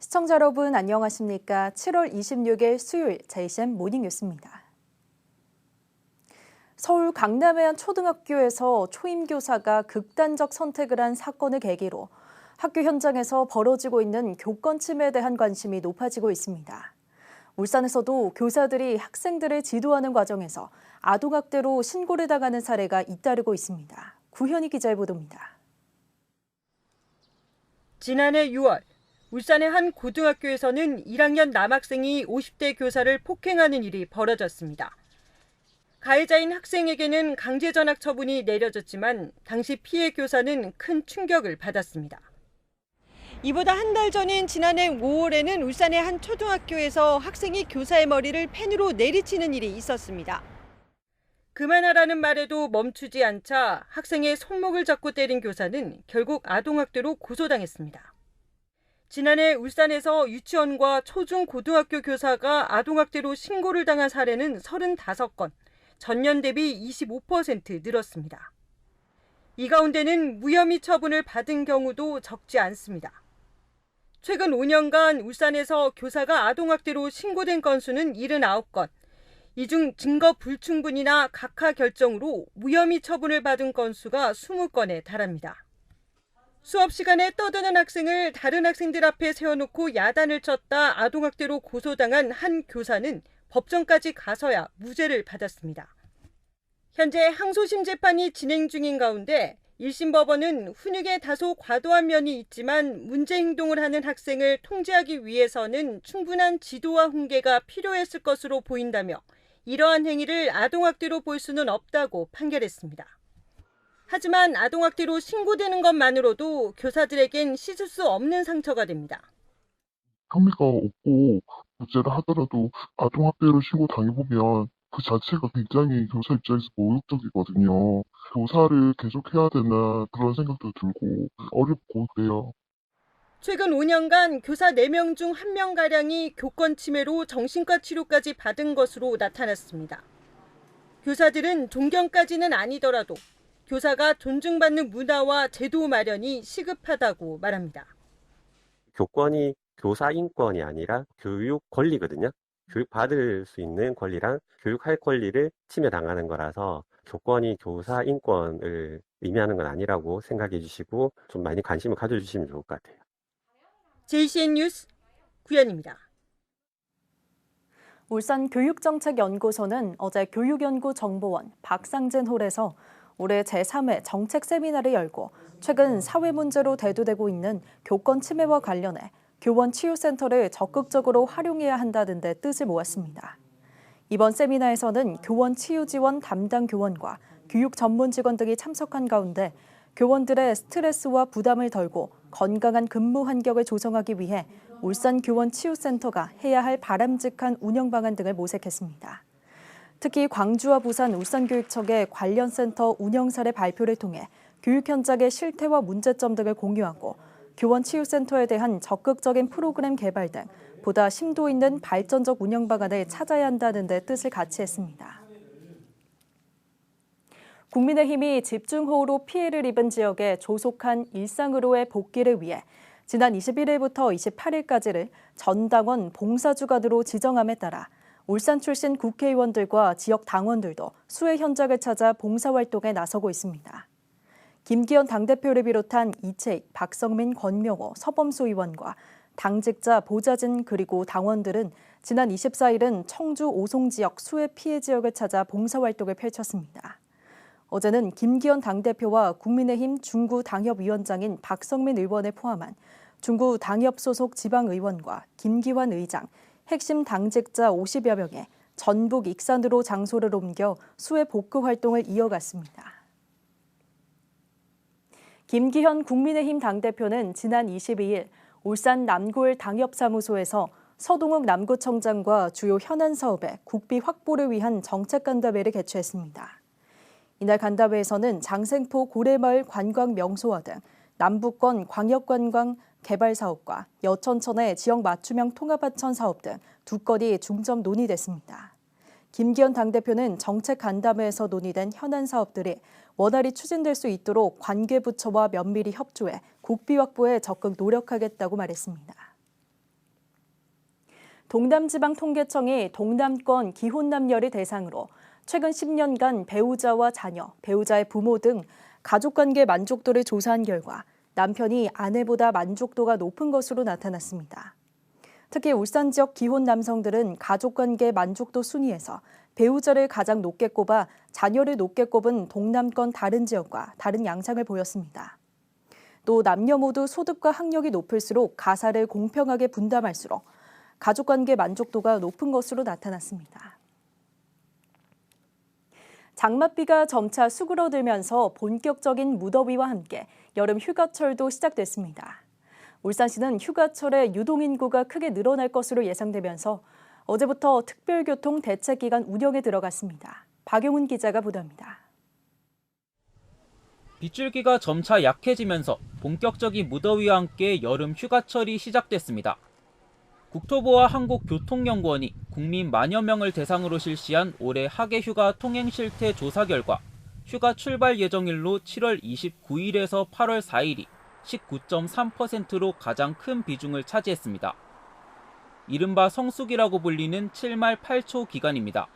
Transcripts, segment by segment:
시청자 여러분 안녕하십니까? 7월 26일 수요일 JCM 모닝뉴스입니다. 서울 강남의 한 초등학교에서 초임교사가 극단적 선택을 한 사건을 계기로 학교 현장에서 벌어지고 있는 교권 침해에 대한 관심이 높아지고 있습니다. 울산에서도 교사들이 학생들을 지도하는 과정에서 아동학대로 신고를 당하는 사례가 잇따르고 있습니다. 구현희 기자의 보도입니다. 지난해 6월 울산의 한 고등학교에서는 1학년 남학생이 50대 교사를 폭행하는 일이 벌어졌습니다. 가해자인 학생에게는 강제 전학 처분이 내려졌지만 당시 피해 교사는 큰 충격을 받았습니다. 이보다 한 달 전인 지난해 5월에는 울산의 한 초등학교에서 학생이 교사의 머리를 펜으로 내리치는 일이 있었습니다. 그만하라는 말에도 멈추지 않자 학생의 손목을 잡고 때린 교사는 결국 아동학대로 고소당했습니다. 지난해 울산에서 유치원과 초중 고등학교 교사가 아동학대로 신고를 당한 사례는 35건, 전년 대비 25% 늘었습니다. 이 가운데는 무혐의 처분을 받은 경우도 적지 않습니다. 최근 5년간 울산에서 교사가 아동학대로 신고된 건수는 79건, 이 중 증거 불충분이나 각하 결정으로 무혐의 처분을 받은 건수가 20건에 달합니다. 수업 시간에 떠드는 학생을 다른 학생들 앞에 세워놓고 야단을 쳤다 아동학대로 고소당한 한 교사는 법정까지 가서야 무죄를 받았습니다. 현재 항소심 재판이 진행 중인 가운데 1심 법원은 훈육에 다소 과도한 면이 있지만 문제 행동을 하는 학생을 통제하기 위해서는 충분한 지도와 훈계가 필요했을 것으로 보인다며 이러한 행위를 아동학대로 볼 수는 없다고 판결했습니다. 하지만 아동학대로 신고되는 것만으로도 교사들에겐 씻을 수 없는 상처가 됩니다. 혐의가 없고 무죄를 하더라도 아동학대로 신고당해보면 그 자체가 굉장히 교사 입장에서 모욕적이거든요. 교사를 계속해야 되나 그런 생각도 들고 어렵고 그래요. 최근 5년간 교사 4명 중 1명가량이 교권 침해로 정신과 치료까지 받은 것으로 나타났습니다. 교사들은 존경까지는 아니더라도 교사가 존중받는 문화와 제도 마련이 시급하다고 말합니다. 교권이 교사 인권이 아니라 교육 권리거든요. 교육받을 수 있는 권리랑 교육할 권리를 침해당하는 거라서 교권이 교사 인권을 의미하는 건 아니라고 생각해 주시고 좀 많이 관심을 가져주시면 좋을 것 같아요. JCN 뉴스 구현입니다. 울산교육정책연구소는 어제 교육연구정보원 박상진 홀에서 올해 제3회 정책 세미나를 열고 최근 사회 문제로 대두되고 있는 교권 침해와 관련해 교원 치유센터를 적극적으로 활용해야 한다는 데 뜻을 모았습니다. 이번 세미나에서는 교원 치유 지원 담당 교원과 교육 전문 직원 등이 참석한 가운데 교원들의 스트레스와 부담을 덜고 건강한 근무 환경을 조성하기 위해 울산교원치유센터가 해야 할 바람직한 운영 방안 등을 모색했습니다. 특히 광주와 부산 울산교육청의 관련 센터 운영 사례 발표를 통해 교육 현장의 실태와 문제점 등을 공유하고 교원치유센터에 대한 적극적인 프로그램 개발 등 보다 심도 있는 발전적 운영 방안을 찾아야 한다는 데 뜻을 같이 했습니다. 국민의힘이 집중호우로 피해를 입은 지역에 조속한 일상으로의 복귀를 위해 지난 21일부터 28일까지를 전당원 봉사주간으로 지정함에 따라 울산 출신 국회의원들과 지역 당원들도 수해 현장을 찾아 봉사활동에 나서고 있습니다. 김기현 당대표를 비롯한 이채익, 박성민, 권명호, 서범수 의원과 당직자, 보좌진 그리고 당원들은 지난 24일은 청주 오송 지역 수해 피해 지역을 찾아 봉사활동을 펼쳤습니다. 어제는 김기현 당대표와 국민의힘 중구 당협위원장인 박성민 의원을 포함한 중구 당협 소속 지방의원과 김기환 의장, 핵심 당직자 50여 명의 전북 익산으로 장소를 옮겨 수해 복구 활동을 이어갔습니다. 김기현 국민의힘 당대표는 지난 22일 울산 남구을 당협사무소에서 서동욱 남구청장과 주요 현안 사업의 국비 확보를 위한 정책간담회를 개최했습니다. 이날 간담회에서는 장생포 고래마을 관광 명소화 등 남부권 광역관광 개발 사업과 여천천의 지역 맞춤형 통합하천 사업 등 두 건이 중점 논의됐습니다. 김기현 당대표는 정책 간담회에서 논의된 현안 사업들이 원활히 추진될 수 있도록 관계부처와 면밀히 협조해 국비 확보에 적극 노력하겠다고 말했습니다. 동남지방통계청이 동남권 기혼남녀를 대상으로 최근 10년간 배우자와 자녀, 배우자의 부모 등 가족관계 만족도를 조사한 결과 남편이 아내보다 만족도가 높은 것으로 나타났습니다. 특히 울산 지역 기혼 남성들은 가족관계 만족도 순위에서 배우자를 가장 높게 꼽아 자녀를 높게 꼽은 동남권 다른 지역과 다른 양상을 보였습니다. 또 남녀 모두 소득과 학력이 높을수록 가사를 공평하게 분담할수록 가족관계 만족도가 높은 것으로 나타났습니다. 장맛비가 점차 수그러들면서 본격적인 무더위와 함께 여름 휴가철도 시작됐습니다. 울산시는 휴가철에 유동인구가 크게 늘어날 것으로 예상되면서 어제부터 특별교통 대책기간 운영에 들어갔습니다. 박용훈 기자가 보도합니다. 빗줄기가 점차 약해지면서 본격적인 무더위와 함께 여름 휴가철이 시작됐습니다. 국토부와 한국교통연구원이 국민 만여 명을 대상으로 실시한 올해 하계휴가 통행실태 조사 결과 휴가 출발 예정일로 7월 29일에서 8월 4일이 19.3%로 가장 큰 비중을 차지했습니다. 이른바 성수기라고 불리는 7말 8초 기간입니다.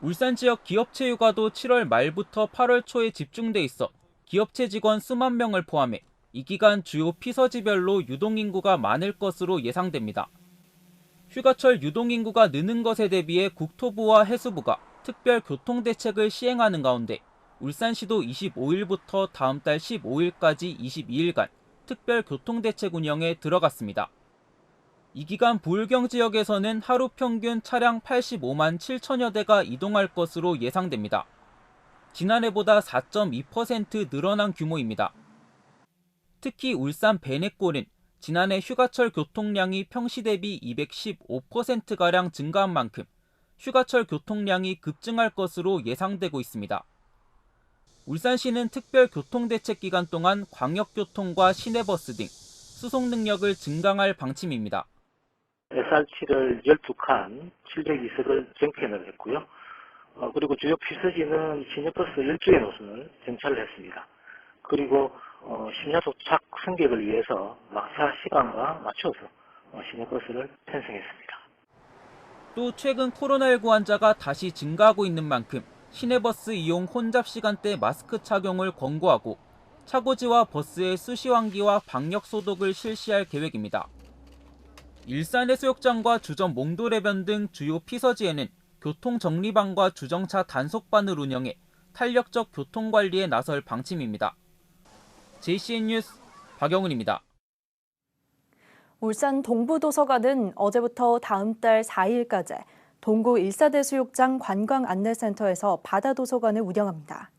울산 지역 기업체 휴가도 7월 말부터 8월 초에 집중돼 있어 기업체 직원 수만 명을 포함해 이 기간 주요 피서지별로 유동인구가 많을 것으로 예상됩니다. 휴가철 유동인구가 느는 것에 대비해 국토부와 해수부가 특별 교통대책을 시행하는 가운데 울산시도 25일부터 다음 달 15일까지 22일간 특별 교통대책 운영에 들어갔습니다. 이 기간 부울경 지역에서는 하루 평균 차량 85만 7천여 대가 이동할 것으로 예상됩니다. 지난해보다 4.2% 늘어난 규모입니다. 특히 울산 베네골은 지난해 휴가철 교통량이 평시 대비 215%가량 증가한 만큼 휴가철 교통량이 급증할 것으로 예상되고 있습니다. 울산시는 특별 교통대책 기간 동안 광역교통과 시내버스 등 수송 능력을 증강할 방침입니다. SR7을 12칸, 702석을 정편을 했고요. 그리고 주요 피서지는 시내버스 12개 노선을 정차를 했습니다. 그리고 심야 도착 승객을 위해서 막차 시간과 맞춰서 시내버스를 편성했습니다. 또 최근 코로나19 환자가 다시 증가하고 있는 만큼 시내버스 이용 혼잡 시간대 마스크 착용을 권고하고 차고지와 버스의 수시환기와 방역 소독을 실시할 계획입니다. 일산해수욕장과 주점 몽돌해변 등 주요 피서지에는 교통정리반과 주정차 단속반을 운영해 탄력적 교통관리에 나설 방침입니다. JCN 뉴스 박영훈입니다. 울산 동부도서관은 어제부터 다음 달 4일까지 동구 일사대수욕장 관광안내센터에서 바다도서관을 운영합니다.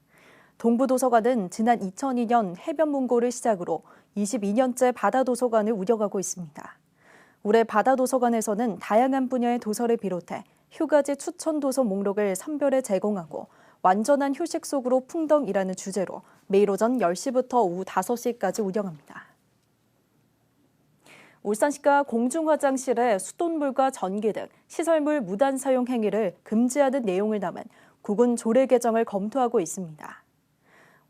동부도서관은 지난 2002년 해변문고를 시작으로 22년째 바다도서관을 운영하고 있습니다. 올해 바다도서관에서는 다양한 분야의 도서를 비롯해 휴가지 추천 도서 목록을 선별해 제공하고 완전한 휴식 속으로 풍덩이라는 주제로 매일 오전 10시부터 오후 5시까지 운영합니다. 울산시가 공중화장실에 수돗물과 전기 등 시설물 무단 사용 행위를 금지하는 내용을 담은 국은 조례 개정을 검토하고 있습니다.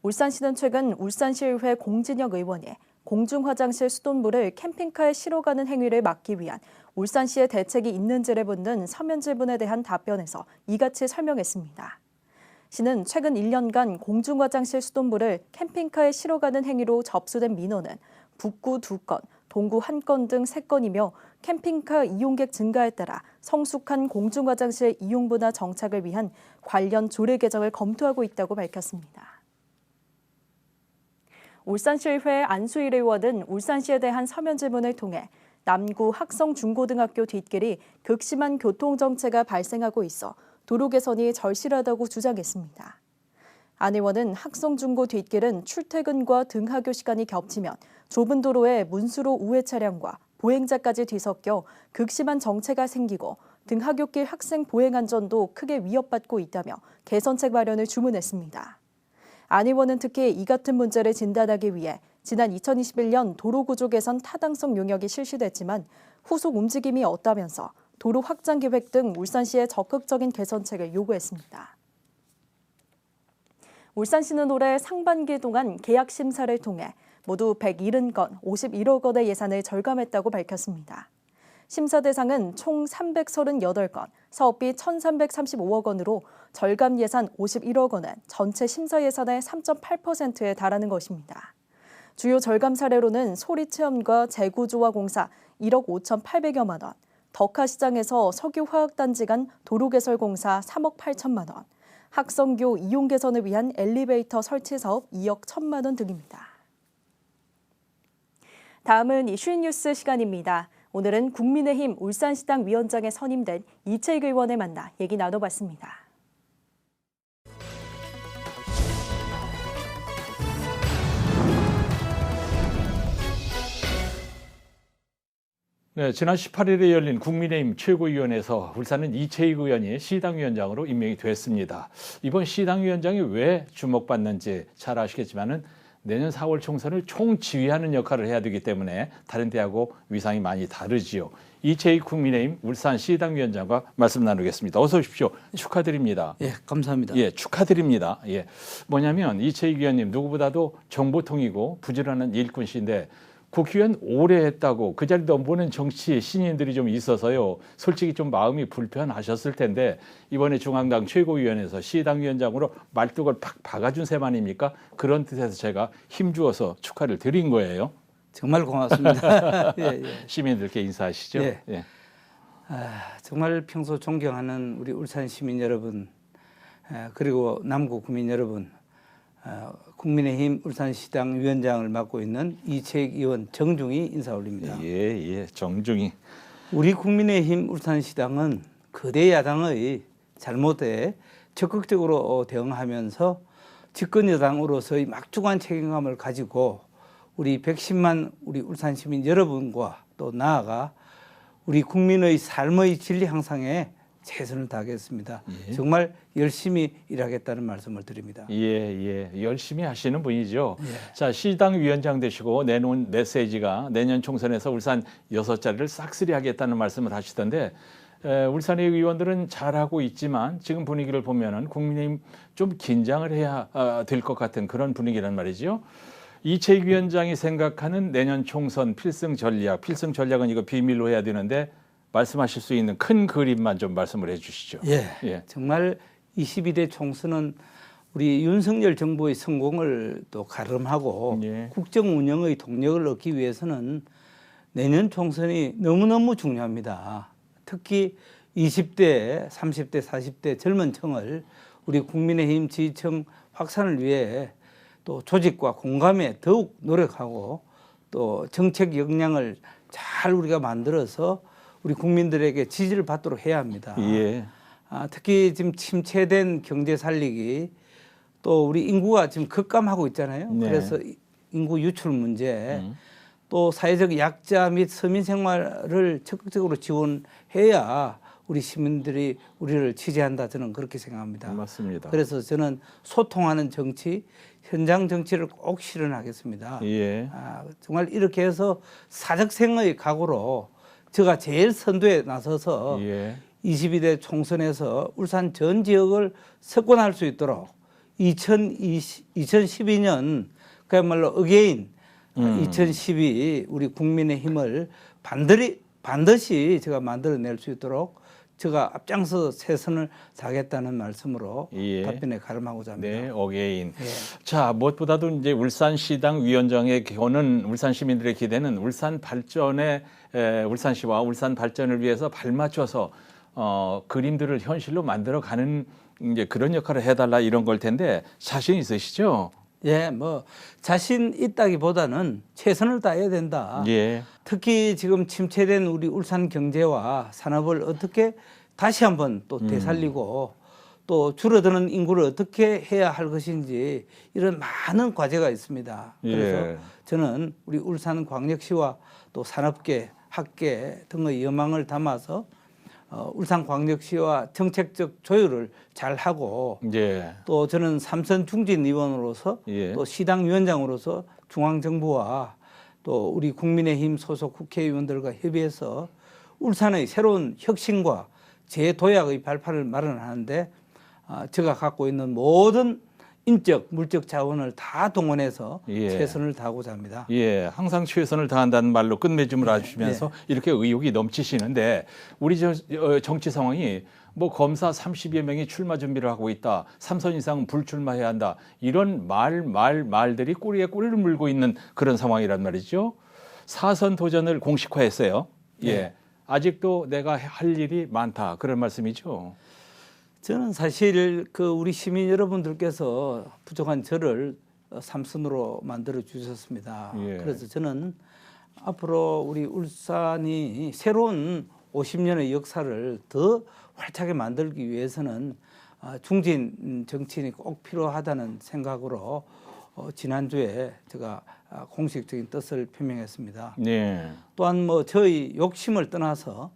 울산시는 최근 울산시의회 공진혁 의원이 공중화장실 수돗물을 캠핑카에 실어가는 행위를 막기 위한 울산시의 대책이 있는지를 묻는 서면 질문에 대한 답변에서 이같이 설명했습니다. 시는 최근 1년간 공중화장실 수돗물을 캠핑카에 실어가는 행위로 접수된 민원은 북구 2건, 동구 1건 등 3건이며 캠핑카 이용객 증가에 따라 성숙한 공중화장실 이용 문화 정착을 위한 관련 조례 개정을 검토하고 있다고 밝혔습니다. 울산시의회 안수일 의원은 울산시에 대한 서면 질문을 통해 남구 학성중고등학교 뒷길이 극심한 교통정체가 발생하고 있어 도로 개선이 절실하다고 주장했습니다. 안 의원은 학성중고 뒷길은 출퇴근과 등하교 시간이 겹치면 좁은 도로에 문수로 우회 차량과 보행자까지 뒤섞여 극심한 정체가 생기고 등하교길 학생 보행 안전도 크게 위협받고 있다며 개선책 마련을 주문했습니다. 안 의원은 특히 이 같은 문제를 진단하기 위해 지난 2021년 도로구조 개선 타당성 용역이 실시됐지만 후속 움직임이 없다면서 도로 확장 계획 등 울산시의 적극적인 개선책을 요구했습니다. 울산시는 올해 상반기 동안 계약 심사를 통해 모두 170건, 51억 원의 예산을 절감했다고 밝혔습니다. 심사 대상은 총 338건, 사업비 1,335억 원으로 절감 예산 51억 원은 전체 심사 예산의 3.8%에 달하는 것입니다. 주요 절감 사례로는 소리체험과 재구조화공사 1억 5,800여만 원, 덕화시장에서 석유화학단지 간 도로개설공사 3억 8천만 원, 학성교 이용 개선을 위한 엘리베이터 설치 사업 2억 1천만 원 등입니다. 다음은 이슈인 뉴스 시간입니다. 오늘은 국민의힘 울산시당 위원장에 선임된 이채익 의원을 만나 얘기 나눠봤습니다. 네, 지난 18일에 열린 국민의힘 최고위원회에서 울산은 이채익 의원이 시당위원장으로 임명이 됐습니다. 이번 시당위원장이 왜 주목받는지 잘 아시겠지만은 내년 4월 총선을 총지휘하는 역할을 해야 되기 때문에 다른 데하고 위상이 많이 다르지요. 이채익 국민의힘 울산 시당위원장과 말씀 나누겠습니다. 어서 오십시오. 축하드립니다. 예, 감사합니다. 예, 축하드립니다. 예, 뭐냐면 이채익 의원님 누구보다도 정보통이고 부지런한 일꾼이신데 국회의원 오래 했다고 그 자리 넘보는 정치 신인들이 좀 있어서요. 솔직히 좀 마음이 불편하셨을 텐데 이번에 중앙당 최고위원회에서 시당위원장으로 말뚝을 팍 박아준 셈 아닙니까? 그런 뜻에서 제가 힘주어서 축하를 드린 거예요. 정말 고맙습니다. 예, 예. 시민들께 인사하시죠. 예. 예. 정말 평소 존경하는 우리 울산 시민 여러분, 그리고 남구 구민 여러분, 국민의힘 울산시당 위원장을 맡고 있는 이채익 의원 정중히 인사 올립니다. 예, 정중히. 우리 국민의힘 울산시당은 거대 야당의 잘못에 적극적으로 대응하면서 집권 여당으로서의 막중한 책임감을 가지고 우리 110만 우리 울산 시민 여러분과 또 나아가 우리 국민의 삶의 진리 향상에 최선을 다하겠습니다. 예. 정말 열심히 일하겠다는 말씀을 드립니다. 예, 열심히 하시는 분이죠. 예. 자, 시당 위원장 되시고 내놓은 메시지가 내년 총선에서 울산 6자리를 싹쓸이 하겠다는 말씀을 하시던데 울산의 의원들은 잘하고 있지만 지금 분위기를 보면은 국민의힘 좀 긴장을 해야 될 것 같은 그런 분위기란 말이죠. 이채익 위원장이 생각하는 내년 총선 필승 전략은 이거 비밀로 해야 되는데 말씀하실 수 있는 큰 그림만 좀 말씀을 해 주시죠. 예. 정말 22대 총선은 우리 윤석열 정부의 성공을 또 가름하고 예. 국정 운영의 동력을 얻기 위해서는 내년 총선이 너무너무 중요합니다. 특히 20대, 30대, 40대 젊은 층을 우리 국민의힘 지지층 확산을 위해 또 조직과 공감에 더욱 노력하고 또 정책 역량을 잘 우리가 만들어서 우리 국민들에게 지지를 받도록 해야 합니다. 예. 특히 지금 침체된 경제 살리기 또 우리 인구가 지금 급감하고 있잖아요. 네. 그래서 인구 유출 문제 또 사회적 약자 및 서민 생활을 적극적으로 지원해야 우리 시민들이 우리를 지지한다 저는 그렇게 생각합니다. 맞습니다. 그래서 저는 소통하는 정치, 현장 정치를 꼭 실현하겠습니다. 예. 정말 이렇게 해서 사적생의 각오로 제가 제일 선두에 나서서 예. 22대 총선에서 울산 전 지역을 석권할 수 있도록 2012년 그야말로 어게인 2012 우리 국민의 힘을 반드시 제가 만들어낼 수 있도록 제가 앞장서 최선을 다하겠다는 말씀으로 예. 답변에 가름하고자 합니다. 네, 어게인. 예. 자, 무엇보다도 이제 울산시당 위원장의 기호는 울산 시민들의 기대는 울산 발전에 울산시와 울산 발전을 위해서 발맞춰서 그림들을 현실로 만들어가는 이제 그런 역할을 해달라 이런 걸 텐데 자신 있으시죠? 예, 뭐 자신 있다기보다는 최선을 다해야 된다. 예. 특히 지금 침체된 우리 울산 경제와 산업을 어떻게 다시 한번 또 되살리고 또 줄어드는 인구를 어떻게 해야 할 것인지 이런 많은 과제가 있습니다. 그래서 예. 저는 우리 울산광역시와 또 산업계, 학계 등의 여망을 담아서 울산광역시와 정책적 조율을 잘 하고 예. 또 저는 삼선 중진 의원으로서 예. 또 시당 위원장으로서 중앙정부와 또 우리 국민의힘 소속 국회의원들과 협의해서 울산의 새로운 혁신과 재도약의 발판을 마련하는데 제가 갖고 있는 모든 인적, 물적 자원을 다 동원해서 예. 최선을 다하고자 합니다. 예, 항상 최선을 다한다는 말로 끝맺음을 해주시면서 이렇게 의욕이 넘치시는데 우리 정치 상황이 뭐 검사 30여 명이 출마 준비를 하고 있다. 3선 이상 불출마해야 한다. 이런 말들이 꼬리에 꼬리를 물고 있는 그런 상황이란 말이죠. 4선 도전을 공식화했어요. 예. 네. 아직도 내가 할 일이 많다. 그런 말씀이죠. 저는 사실 우리 시민 여러분들께서 부족한 저를 삼선으로 만들어 주셨습니다. 예. 그래서 저는 앞으로 우리 울산이 새로운 50년의 역사를 더 활차게 만들기 위해서는 중진 정치인이 꼭 필요하다는 생각으로 지난주에 제가 공식적인 뜻을 표명했습니다. 네. 또한 뭐 저희 욕심을 떠나서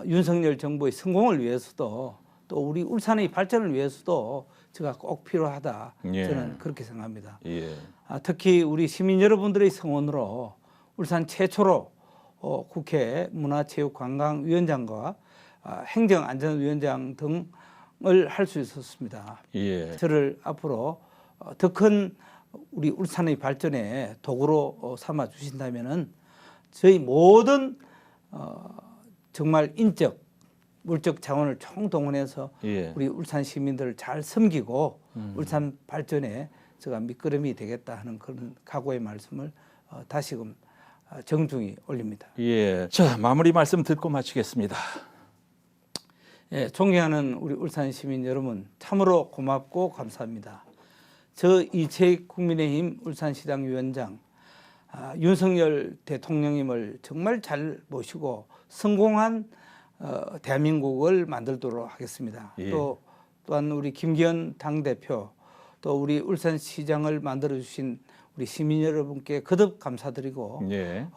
윤석열 정부의 성공을 위해서도 또 우리 울산의 발전을 위해서도 제가 꼭 필요하다. 예. 저는 그렇게 생각합니다. 예. 특히 우리 시민 여러분들의 성원으로 울산 최초로 국회 문화체육관광위원장과 행정안전위원장 등을 할 수 있었습니다. 예. 저를 앞으로 더 큰 우리 울산의 발전에 도구로 삼아 주신다면은 저희 모든 정말 인적, 물적 자원을 총동원해서 예. 우리 울산 시민들을 잘 섬기고 울산 발전에 제가 밑거름이 되겠다 하는 그런 각오의 말씀을 다시금 정중히 올립니다. 예. 자, 마무리 말씀 듣고 마치겠습니다. 예, 존경하는 우리 울산 시민 여러분, 참으로 고맙고 감사합니다. 저 이채익 국민의힘 울산시당 위원장, 윤석열 대통령님을 정말 잘 모시고 성공한 대한민국을 만들도록 하겠습니다. 예. 또한 우리 김기현 당대표, 또 우리 울산시장을 만들어주신 우리 시민 여러분께 거듭 감사드리고 예.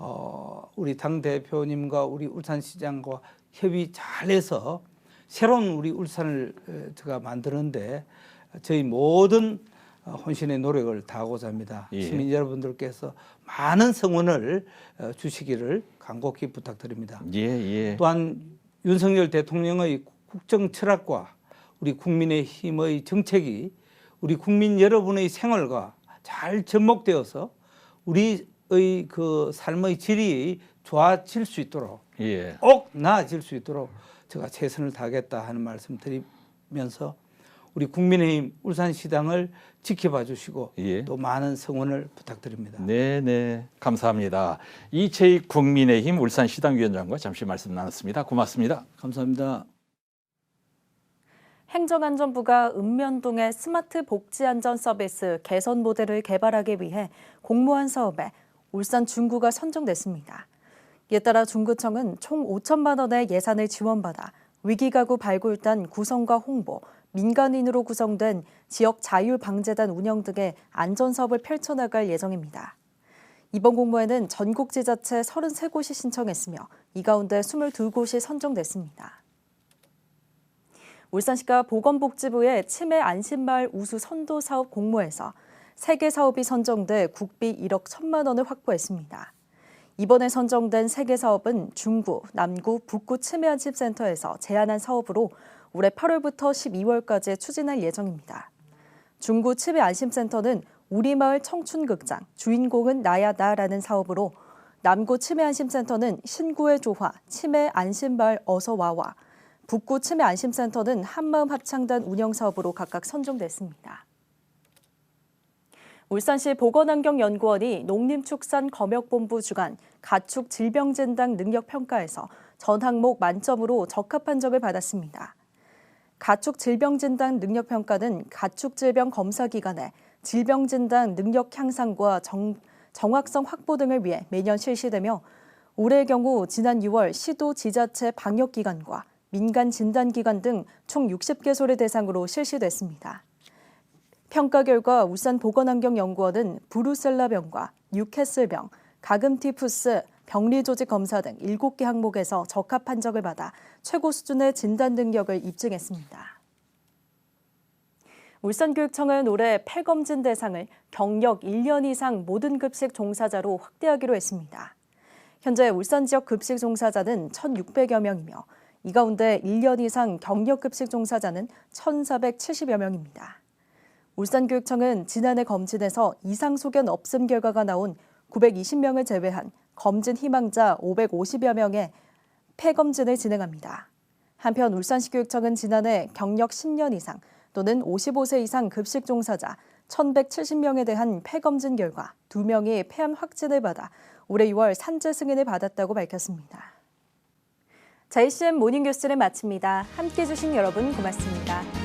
우리 당대표님과 우리 울산시장과 협의 잘해서 새로운 우리 울산을 제가 만드는데 저희 모든 혼신의 노력을 다하고자 합니다. 예. 시민 여러분들께서 많은 성원을 주시기를 간곡히 부탁드립니다. 예, 예. 또한 윤석열 대통령의 국정 철학과 우리 국민의힘의 정책이 우리 국민 여러분의 생활과 잘 접목되어서 우리의 그 삶의 질이 좋아질 수 있도록 예. 꼭 나아질 수 있도록 제가 최선을 다하겠다 하는 말씀 드리면서 우리 국민의힘 울산시당을 지켜봐 주시고 예. 또 많은 성원을 부탁드립니다. 네, 네. 감사합니다. 이채익 국민의힘 울산시당위원장과 잠시 말씀 나눴습니다. 고맙습니다. 감사합니다. 행정안전부가 읍면동의 스마트 복지안전 서비스 개선 모델을 개발하기 위해 공모한 사업에 울산 중구가 선정됐습니다. 이에 따라 중구청은 총 5천만 원의 예산을 지원받아 위기가구 발굴단 구성과 홍보, 민간인으로 구성된 지역 자율방재단 운영 등의 안전사업을 펼쳐나갈 예정입니다. 이번 공모에는 전국 지자체 33곳이 신청했으며 이 가운데 22곳이 선정됐습니다. 울산시가 보건복지부의 치매 안심마을 우수 선도 사업 공모에서 3개 사업이 선정돼 국비 1억 1천만 원을 확보했습니다. 이번에 선정된 3개 사업은 중구, 남구, 북구 치매 안심센터에서 제안한 사업으로 올해 8월부터 12월까지 추진할 예정입니다. 중구 치매 안심센터는 우리마을 청춘극장, 주인공은 나야 나라는 사업으로 남구 치매 안심센터는 신구의 조화, 치매 안심마을 어서 와와, 북구 치매 안심센터는 한마음 합창단 운영 사업으로 각각 선정됐습니다. 울산시 보건환경연구원이 농림축산검역본부 주관 가축 질병진단 능력평가에서 전 항목 만점으로 적합한 점을 받았습니다. 가축 질병진단 능력평가는 가축 질병 검사 기간에 질병진단 능력 향상과 정확성 확보 등을 위해 매년 실시되며 올해의 경우 지난 6월 시도 지자체 방역기관과 민간 진단기관 등 총 60개소를 대상으로 실시됐습니다. 평가 결과 울산보건환경연구원은 브루셀라병과 뉴캐슬병, 가금티푸스, 병리조직 검사 등 7개 항목에서 적합 판정을 받아 최고 수준의 진단 능력을 입증했습니다. 울산교육청은 올해 폐검진 대상을 경력 1년 이상 모든 급식 종사자로 확대하기로 했습니다. 현재 울산 지역 급식 종사자는 1,600여 명이며 이 가운데 1년 이상 경력 급식 종사자는 1,470여 명입니다. 울산교육청은 지난해 검진에서 이상 소견 없음 결과가 나온 920명을 제외한 검진 희망자 550여 명의 폐검진을 진행합니다. 한편 울산시 교육청은 지난해 경력 10년 이상 또는 55세 이상 급식 종사자 1,170명에 대한 폐검진 결과 2명이 폐암 확진을 받아 올해 6월 산재 승인을 받았다고 밝혔습니다. 자, ACM 모닝뉴스를 마칩니다. 함께해 주신 여러분 고맙습니다.